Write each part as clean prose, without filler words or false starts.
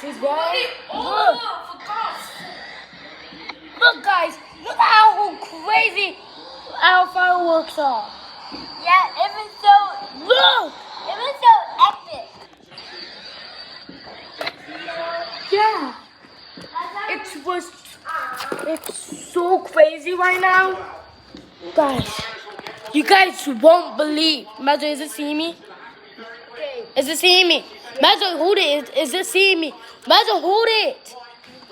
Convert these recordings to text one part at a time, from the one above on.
He's wrong. Look. Look, guys. Look how crazy our fireworks are. Yeah, it was so. Look. It was so epic. Yeah. It's so crazy right now. Guys, you guys won't believe. Mazo, is it seeing me? Is it seeing me? Mazo, hold it. Is it seeing me? Mazo, hold it.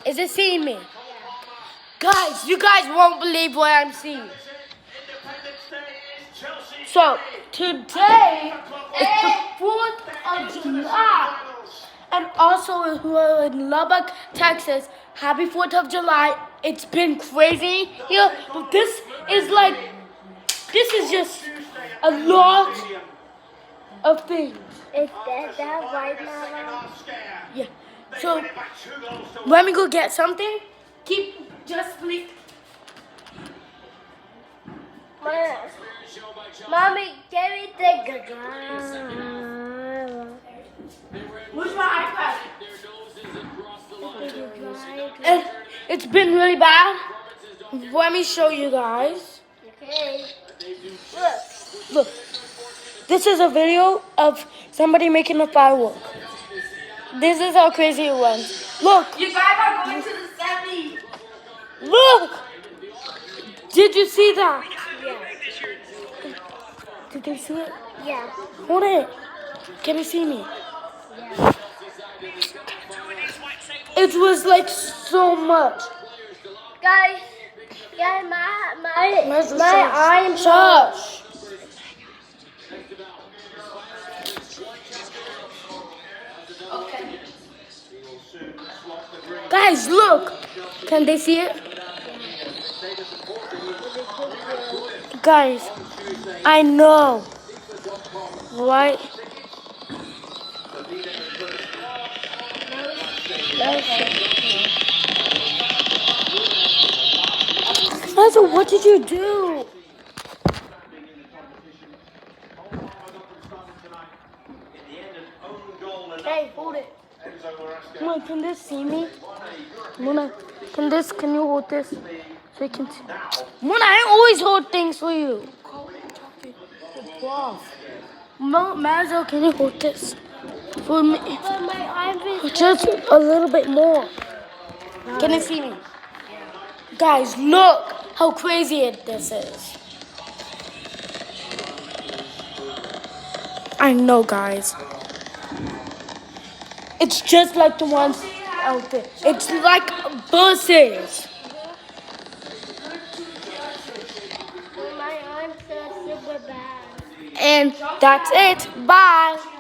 Is it seeing me? Guys, you guys won't believe what I'm seeing. So, today is the 4th of July. And also, if you're in Lubbock, Texas, happy 4th of July. It's been crazy here, but this is just a lot of things. Is that right, Mama? Yeah. So, let me go get something. Just please. Mommy, give me the gaga. Where's my iPad? And it's been really bad. Let me show you guys. Okay. Look. This is a video of somebody making a firework. This is how crazy it was. Look. You guys are going to the 70s. Look. Did you see that? Yeah. Did they see it? Yeah. Hold it. Can you see me? Yeah. It was like so much. Guys, my I'm shush. Guys, look. Can they see it? Guys, I know. Right? Mazo, what did you do? Hey, hold it. Mona, can this see me? Mona, can you hold this? So you can see. Mona, I always hold things for you. Mazo, can you hold this for me? But my arm is Just a little bit more. Can you see me? Guys, look how crazy this is. I know, guys. It's just like the ones out there. It's like buses. my arm so super bad. And that's it. Bye.